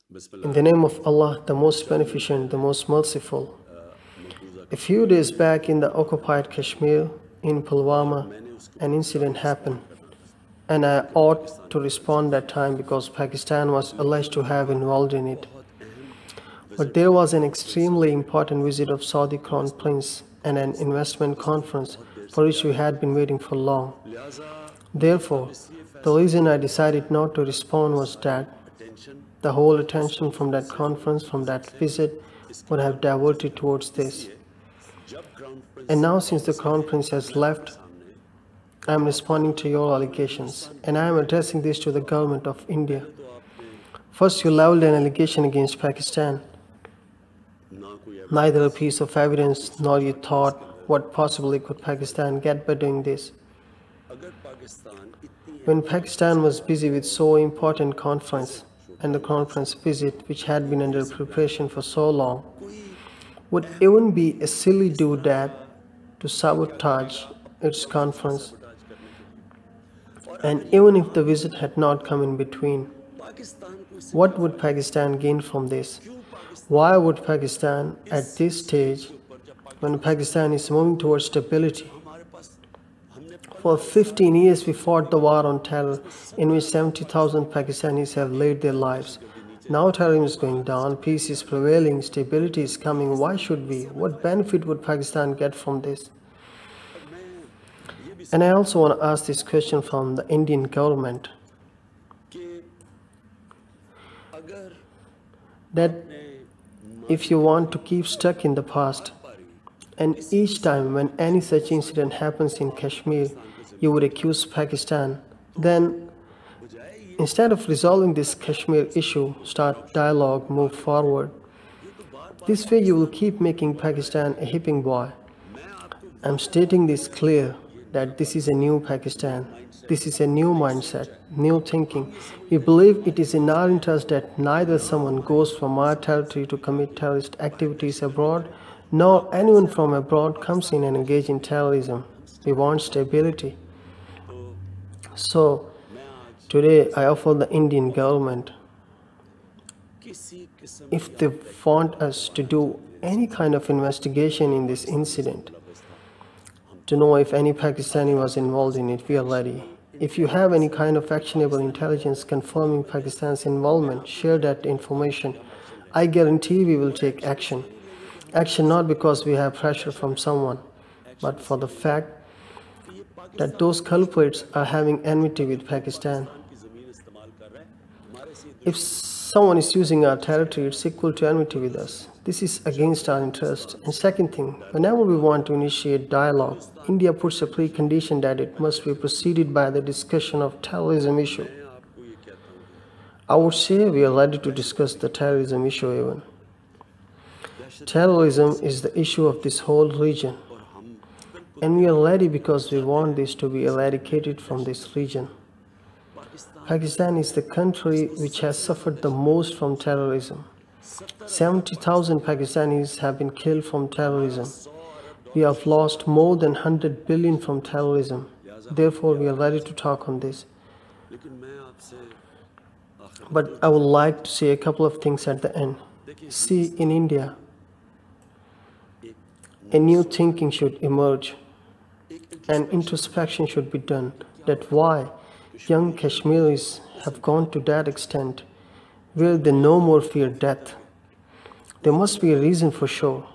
In the name of Allah, the most beneficent, the most merciful. A few days back in the occupied Kashmir, in Pulwama, an incident happened, and I ought to respond that time because Pakistan was alleged to have involved in it. But there was an extremely important visit of Saudi Crown Prince and an investment conference for which we had been waiting for long. Therefore, the reason I decided not to respond was that the whole attention from that conference, from that visit, would have diverted towards this. And now since the Crown Prince has left, I am responding to your allegations, and I am addressing this to the government of India. First, you leveled an allegation against Pakistan. Neither a piece of evidence nor you thought what possibly could Pakistan get by doing this. When Pakistan was busy with so important conference and the conference visit which had been under preparation for so long, would even be a silly do that to sabotage its conference. And even if the visit had not come in between, what would Pakistan gain from this? Why would Pakistan at this stage, when Pakistan is moving towards stability? For 15 years we fought the war on terror in which 70,000 Pakistanis have laid their lives. Now terrorism is going down, peace is prevailing, stability is coming. Why should we? What benefit would Pakistan get from this? And I also want to ask this question from the Indian government, that if you want to keep stuck in the past, and each time when any such incident happens in Kashmir, you would accuse Pakistan, then instead of resolving this Kashmir issue, start dialogue, move forward. This way you will keep making Pakistan a hipping boy. I'm stating this clear that this is a new Pakistan. This is a new mindset, new thinking. We believe it is in our interest that neither someone goes from our territory to commit terrorist activities abroad, nor anyone from abroad comes in and engages in terrorism. We want stability. So, today I offer the Indian government, if they want us to do any kind of investigation in this incident, to know if any Pakistani was involved in it, we are ready. If you have any kind of actionable intelligence confirming Pakistan's involvement, share that information. I guarantee we will take action. Action not because we have pressure from someone, but for the fact that those culprits are having enmity with Pakistan. If someone is using our territory, it's equal to enmity with us. This is against our interest. And second thing, whenever we want to initiate dialogue, India puts a precondition that it must be preceded by the discussion of terrorism issue. I would say we are ready to discuss the terrorism issue even. Terrorism is the issue of this whole region. And we are ready because we want this to be eradicated from this region. Pakistan is the country which has suffered the most from terrorism. 70,000 Pakistanis have been killed from terrorism. We have lost more than 100 billion from terrorism. Therefore, we are ready to talk on this. But I would like to say a couple of things at the end. See, in India, a new thinking should emerge and introspection should be done, that why young Kashmiris have gone to that extent where they no more fear death. There must be a reason for sure.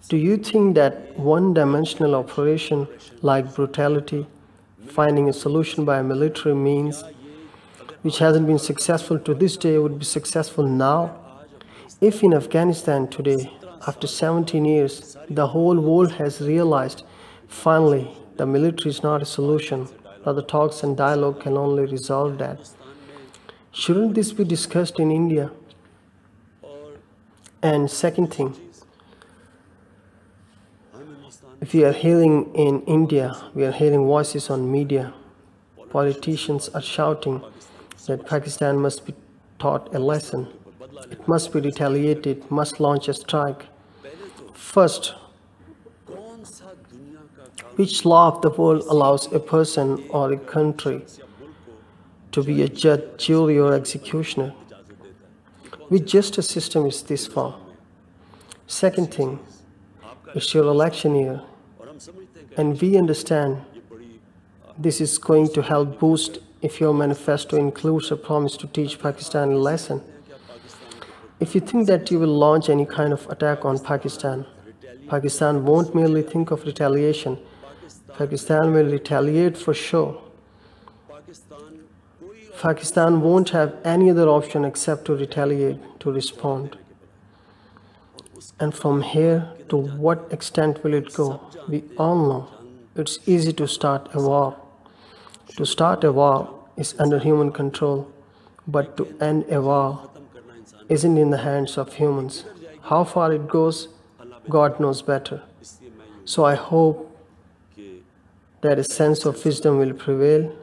Do you think that one-dimensional operation like brutality, finding a solution by military means, which hasn't been successful to this day, would be successful now? If in Afghanistan today, after 17 years, the whole world has realized finally the military is not a solution, but the talks and dialogue can only resolve that, shouldn't this be discussed in India? And second thing, if we are hearing in India, we are hearing voices on media. Politicians are shouting that Pakistan must be taught a lesson. It must be retaliated, must launch a strike. First, which law of the world allows a person or a country to be a judge, jury, or executioner? with just a system is this far. Second thing, it's your election year, and we understand this is going to help boost if your manifesto includes a promise to teach Pakistani lesson. If you think that you will launch any kind of attack on Pakistan, Pakistan won't merely think of retaliation. Pakistan will retaliate for sure. Pakistan won't have any other option except to retaliate, to respond. And from here, to what extent will it go? We all know it's easy to start a war. To start a war is under human control, but to end a war isn't in the hands of humans. How far it goes, God knows better. So I hope that a sense of wisdom will prevail.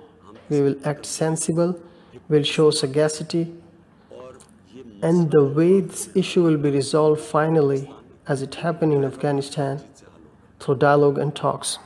We will act sensible, will show sagacity, and the way this issue will be resolved finally, as it happened in Afghanistan, through dialogue and talks.